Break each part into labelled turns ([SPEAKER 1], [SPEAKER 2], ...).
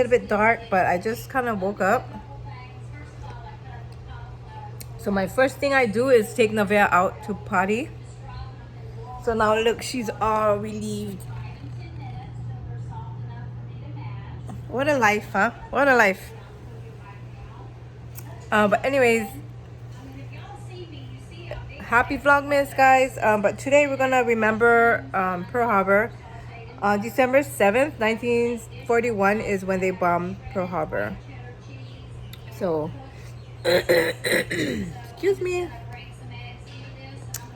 [SPEAKER 1] little bit dark, but I just kind of woke up. So my first thing I do is take Nevaeh out to potty. So now look, she's all relieved. What a life, huh? What a life. But anyways, happy Vlogmas, guys. But today we're gonna remember Pearl Harbor. December 7th, 1941 is when they bombed Pearl Harbor. So, excuse me.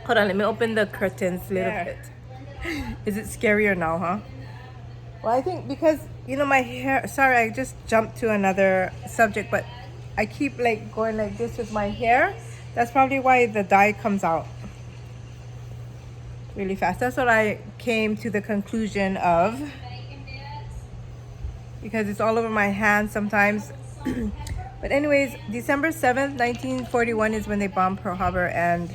[SPEAKER 1] Hold on, let me open the curtains a little bit. Is it scarier now, huh? Well, I think because, you know, my hair, sorry, I just jumped to another subject, but I keep like going like this with my hair. That's probably why the dye comes out really fast. That's what I came to the conclusion of, because it's all over my hands sometimes. But anyways, December 7th, 1941 is when they bombed Pearl Harbor, and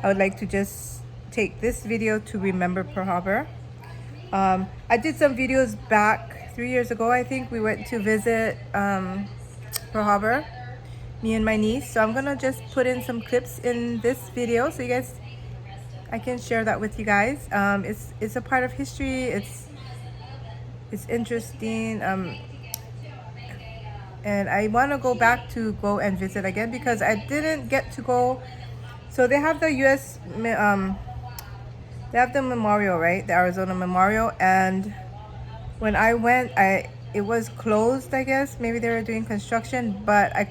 [SPEAKER 1] I would like to just take this video to remember Pearl Harbor. I did some videos back 3 years ago. I think we went to visit Pearl Harbor, me and my niece. So I'm gonna just put in some clips in this video so you guys, I can share that with you guys. It's a part of history. It's interesting, and I want to go back to go and visit again because I didn't get to go. So they have the US, they have the memorial, right? The Arizona Memorial, and when I went, it was closed, I guess. Maybe they were doing construction, but I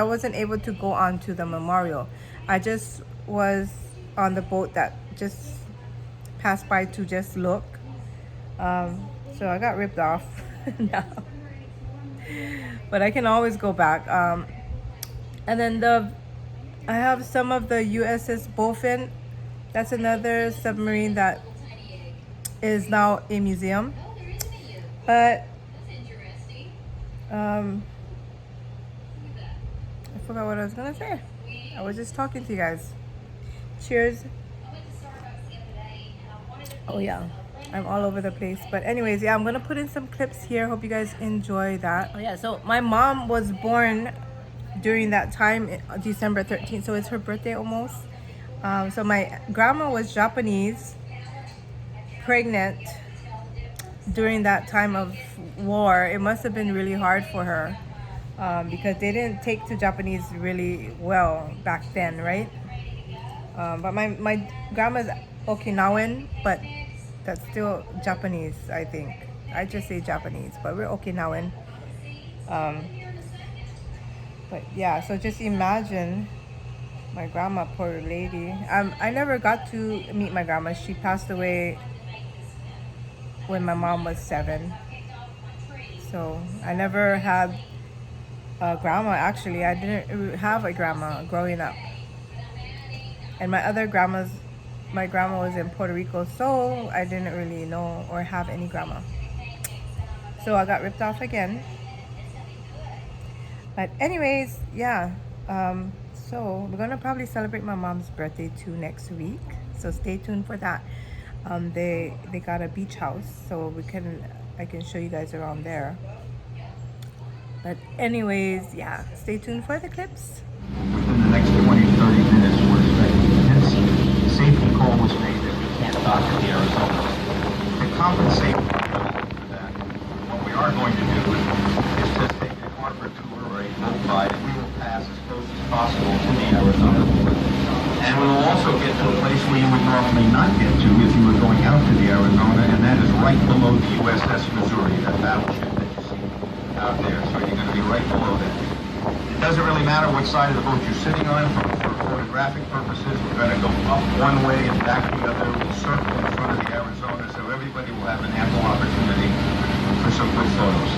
[SPEAKER 1] wasn't able to go on to the memorial. I just was on the boat that just passed by to just look. So I got ripped off now. But I can always go back. And then I have some of the USS BOWFIN. That's another submarine that is now a museum. But I forgot what I was gonna say. I was just talking to you guys. Cheers. Oh yeah, I'm all over the place. But anyways, yeah, I'm gonna put in some clips here. Hope you guys enjoy that. Oh yeah, so my mom was born during that time, December 13th, so it's her birthday almost. So my grandma was Japanese, pregnant during that time of war. It must have been really hard for her because they didn't take to Japanese really well back then, right? But my grandma's Okinawan, but that's still Japanese, I think. I just say Japanese, but we're Okinawan. But yeah, so just imagine my grandma, poor lady. I never got to meet my grandma. She passed away when my mom was 7. So I never had a grandma, actually. I didn't have a grandma growing up. And my grandma was in Puerto Rico, so I didn't really know or have any grandma. So I got ripped off again. But anyways, yeah. So we're gonna probably celebrate my mom's birthday too next week. So stay tuned for that. They got a beach house, so I can show you guys around there. But anyways, yeah, stay tuned for the clips.
[SPEAKER 2] Within the next 20-30 minutes, we're expecting hence safety call was made that we can't dock at the Arizona. To compensate for that, what we are going to do is just take a harbor tour or a boat ride, and we will pass as close as possible to the Arizona. And we will also get to a place where you would normally not get to if you were going out to the Arizona, and that is right below the USS Missouri, that battleship that you see out there. So you're going to be right below that. It doesn't really matter what side of the boat you're sitting on. For photographic purposes, we're going to go up one way and back the other. We'll circle in front of the Arizona, so everybody will have an ample opportunity for some good photos.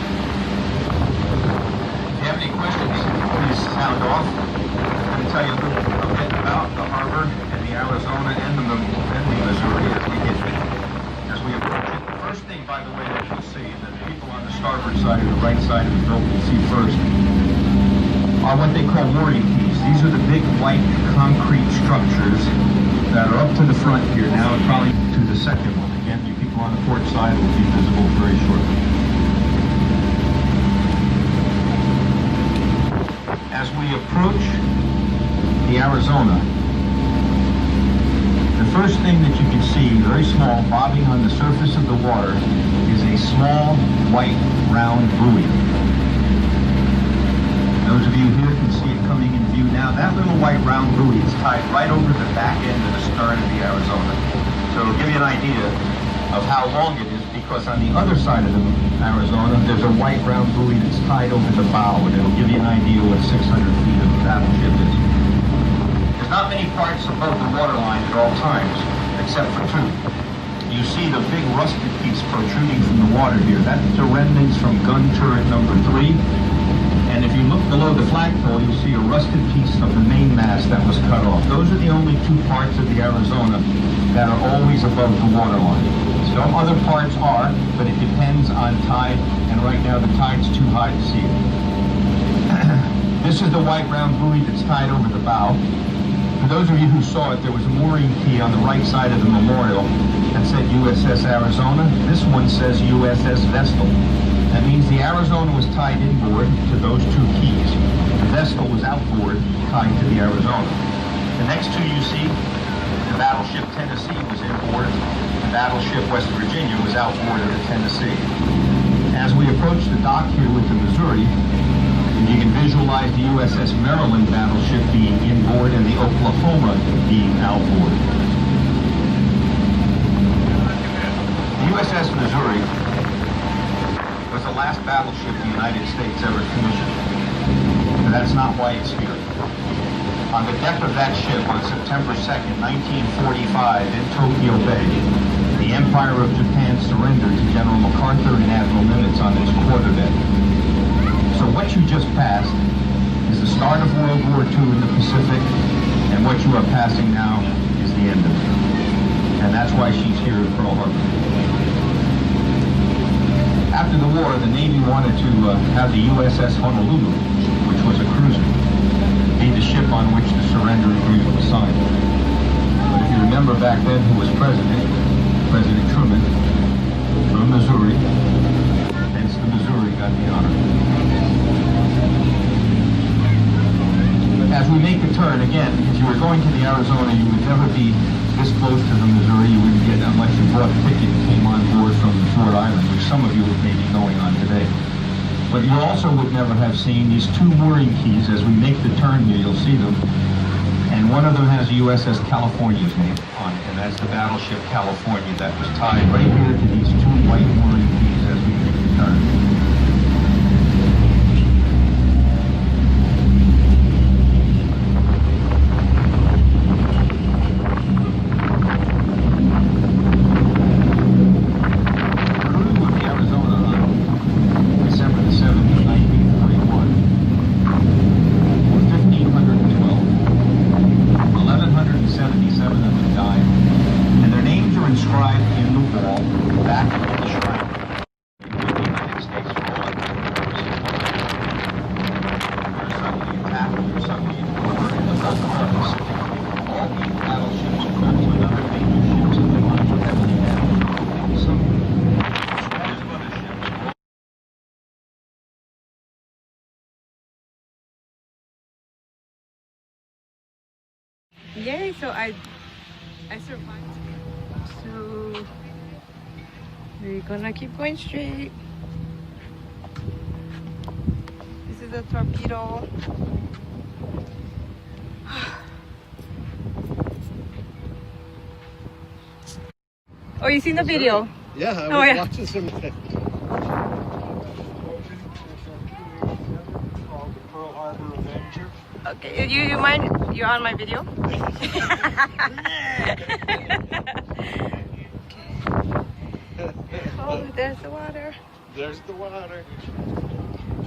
[SPEAKER 2] If you have any questions, please sound off. I'm going to tell you a bit about the harbor and the Arizona and the Missouri as we approach it. The first thing, by the way, that you'll see, that the people on the starboard side or the right side of the boat will see first, are what they call mooring keys. These are the big white concrete structures that are up to the front here now, and probably to the second one. Again, you people on the port side will be visible very shortly. As we approach the Arizona, the first thing that you can see, very small, bobbing on the surface of the water, is a small, white, round buoy. Those of you here can see it coming in view now. That little white round buoy is tied right over the back end of the stern of the Arizona. So it'll give you an idea of how long it is, because on the other side of the Arizona, there's a white round buoy that's tied over the bow, and it'll give you an idea what 600 feet of the battleship is. There's not many parts above the waterline at all times, except for two. You see the big rusted piece protruding from the water here. That's the remnants from gun turret number 3. And if you look below the flagpole, you'll see a rusted piece of the main mast that was cut off. Those are the only two parts of the Arizona that are always above the waterline. Some other parts are, but it depends on tide, and right now the tide's too high to see it. This is the white round buoy that's tied over the bow. For those of you who saw it, there was a mooring key on the right side of the memorial that said USS Arizona. This one says USS Vestal. That means the Arizona was tied inboard to those two keys. The Vestal was outboard, tied to the Arizona. The next two you see, the battleship Tennessee was inboard. The battleship West Virginia was outboard of the Tennessee. As we approach the dock here with the Missouri, you can visualize the USS Maryland battleship being inboard and the Oklahoma being outboard. The USS Missouri was the last battleship the United States ever commissioned. But that's not why it's here. On the deck of that ship on September 2nd, 1945 in Tokyo Bay, the Empire of Japan surrendered to General MacArthur and Admiral Nimitz on its quarterdeck. So what you just passed is the start of World War II in the Pacific, and what you are passing now is the end of it. And that's why she's here at Pearl Harbor. After the war, the Navy wanted to have the USS Honolulu, which was a cruiser, be the ship on which the surrender agreement was signed. But if you remember back then who was president, President Truman, from Missouri, hence the Missouri got the honor. As we make the turn, again, if you were going to the Arizona, you would never be this close to the Missouri. You wouldn't get unless you bought a ticket and came on board from Ford Island, which some of you may be going on today. But you also would never have seen these two mooring keys. As we make the turn here, you'll see them. And one of them has USS California's name on it, and that's the battleship California that was tied right here to these two white mooring keys as we make the turn.
[SPEAKER 1] Yay, so I survived. So we're gonna keep going straight. This is a torpedo. Oh, you seen the video?
[SPEAKER 3] Yeah, I was watching some of it. Called the Pearl Harbor Avenger.
[SPEAKER 1] Okay, you mind? You're on my video? Okay. Oh, there's the water.
[SPEAKER 3] There's the water.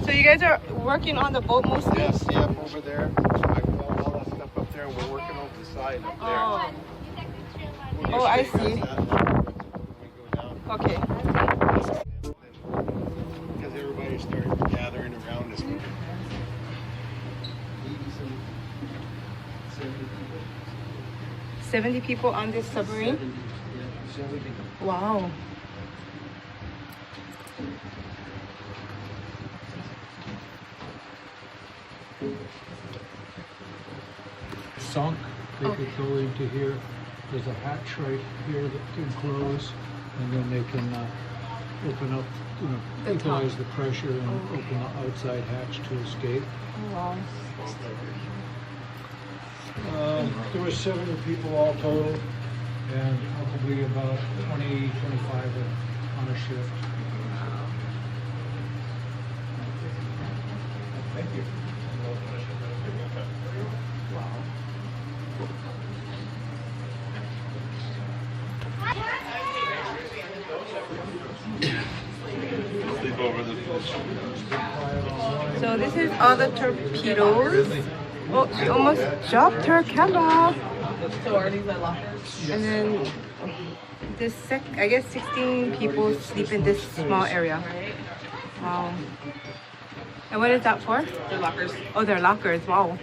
[SPEAKER 1] So you guys are working on the boat mostly?
[SPEAKER 3] Yes, yep, over there. I pulled all that stuff up there, and we're working over the side up there.
[SPEAKER 1] Oh,
[SPEAKER 3] We'll
[SPEAKER 1] I
[SPEAKER 3] just
[SPEAKER 1] see.
[SPEAKER 3] that when we go down.
[SPEAKER 1] Okay.
[SPEAKER 3] Because everybody started gathering around us.
[SPEAKER 1] 70 people on this submarine? Wow.
[SPEAKER 4] sunk, they could go into here. There's a hatch right here that can close, and then they can open up, equalize the pressure and open the outside hatch to escape.
[SPEAKER 1] Wow.
[SPEAKER 4] There were 70 people all total, and probably about 20, 25 on a shift.
[SPEAKER 3] Thank you. Sleep over the
[SPEAKER 1] So this is all the torpedoes. Oh, she almost dropped her camera. And then I guess 16 people sleep in this small area. Wow. And what is that for?
[SPEAKER 5] Their lockers.
[SPEAKER 1] Oh, they're lockers. Wow.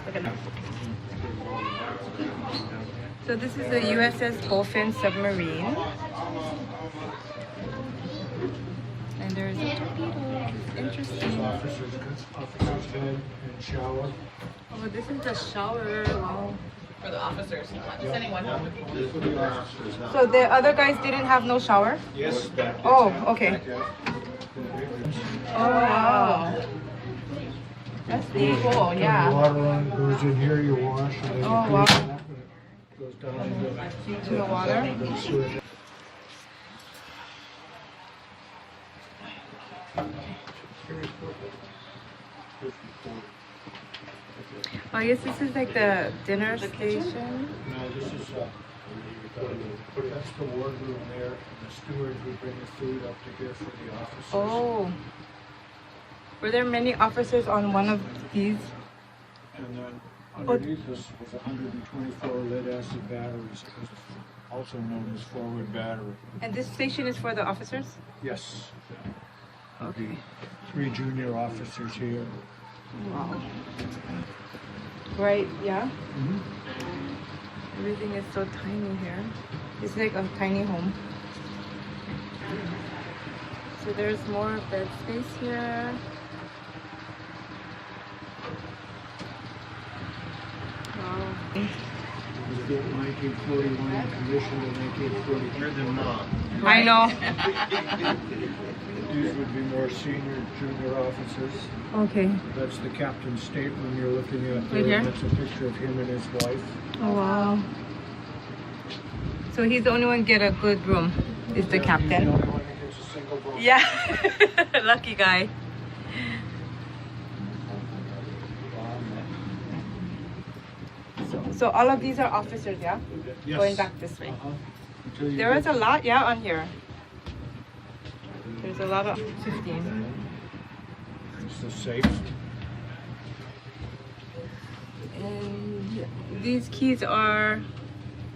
[SPEAKER 1] Look at that. So this is the USS BOWFIN submarine. And there's a torpedo. Interesting.
[SPEAKER 4] Officer's bed and shower.
[SPEAKER 1] Oh, this is the shower. Wow.
[SPEAKER 5] For the officers, not just anyone.
[SPEAKER 1] So the other guys didn't have no shower?
[SPEAKER 4] Yes.
[SPEAKER 1] Oh, okay. Oh, wow. That's neat. Cool,
[SPEAKER 4] The
[SPEAKER 1] yeah.
[SPEAKER 4] water line goes in here, you wash, and then you
[SPEAKER 1] Oh,
[SPEAKER 4] clean
[SPEAKER 1] wow.
[SPEAKER 4] it up, and it goes down into
[SPEAKER 1] To the water.
[SPEAKER 4] the sewer.
[SPEAKER 1] Oh, I guess this is like the dinner station.
[SPEAKER 4] No, this is, that's the wardroom there, and the steward would bring the food up to here for the officers.
[SPEAKER 1] Oh. Were there many officers on one of these?
[SPEAKER 4] And then underneath us was 124 lead-acid batteries. It was also known as forward battery.
[SPEAKER 1] And this station is for the officers?
[SPEAKER 4] Yes.
[SPEAKER 1] Okay.
[SPEAKER 4] 3 junior officers here.
[SPEAKER 1] Wow. Right, yeah?
[SPEAKER 4] Mhm.
[SPEAKER 1] Everything is so tiny here. It's like a tiny home. So there's more bed space here. Wow.
[SPEAKER 4] It was built in 1941, commissioned in 1943.
[SPEAKER 3] You're the mom.
[SPEAKER 1] I know.
[SPEAKER 4] These would be more senior junior officers.
[SPEAKER 1] Okay.
[SPEAKER 4] That's the captain's stateroom you're looking at there.
[SPEAKER 1] Right here?
[SPEAKER 4] That's a picture of him and his wife.
[SPEAKER 1] Oh, wow. So he's the only one get a good room, is the
[SPEAKER 4] He's the
[SPEAKER 1] captain.
[SPEAKER 4] only one that gets a single room.
[SPEAKER 1] Yeah. Lucky guy. So all of these are officers, yeah?
[SPEAKER 4] Yes.
[SPEAKER 1] Going back this way.
[SPEAKER 4] Until you
[SPEAKER 1] There
[SPEAKER 4] get
[SPEAKER 1] is a lot, yeah, on here. There's a lot of 15.
[SPEAKER 4] It's the safe.
[SPEAKER 1] And these keys are,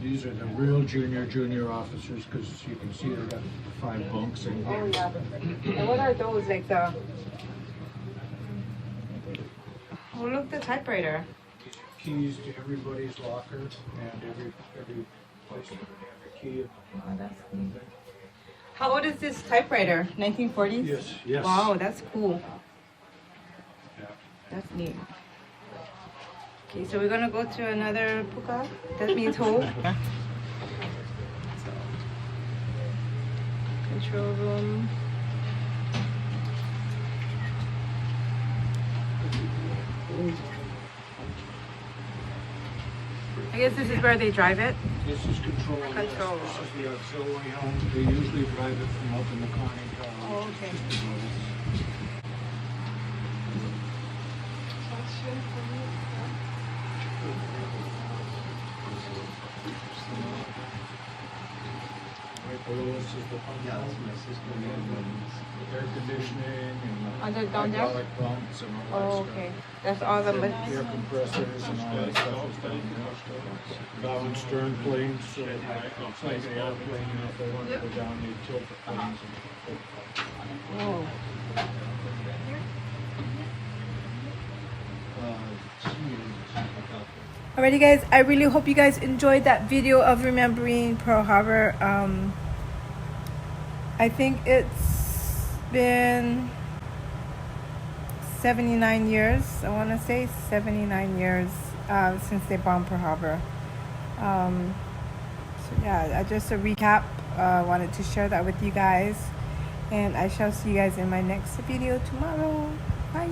[SPEAKER 4] These are the real junior officers, because you can see they got 5 bunks in
[SPEAKER 1] oh
[SPEAKER 4] here.
[SPEAKER 1] yeah. And what are those, like the, oh look, the typewriter.
[SPEAKER 4] Keys to everybody's locker and every place that they have a key.
[SPEAKER 1] Oh, that's neat. How old is this typewriter? 1940s?
[SPEAKER 4] Yes, yes.
[SPEAKER 1] Wow, that's cool.
[SPEAKER 4] Yeah.
[SPEAKER 1] That's neat. Okay, so we're gonna go to another puka. That means hole. Control room. I guess this is where they drive it.
[SPEAKER 4] This is control. yes.
[SPEAKER 1] Control.
[SPEAKER 4] This is the auxiliary home. They usually drive it from up in the conning tower.
[SPEAKER 1] Oh,
[SPEAKER 4] which is
[SPEAKER 1] okay.
[SPEAKER 4] just below this. Right below us is the pump house. Air conditioning and
[SPEAKER 1] Are they down there?
[SPEAKER 4] hydraulic pumps and all that
[SPEAKER 1] Oh,
[SPEAKER 4] stuff.
[SPEAKER 1] okay. That's all the
[SPEAKER 4] Air compressors and all that stuff is down there. Bow and stern planes, so it's like an airplane, you know, if they want to go down, they tilt the planes and
[SPEAKER 1] Oh. Alrighty guys, I really hope you guys enjoyed that video of remembering Pearl Harbor. I think it's been 79 years, I want to say 79 years since they bombed Pearl Harbor. So yeah, just a recap. Wanted to share that with you guys, and I shall see you guys in my next video tomorrow. Bye.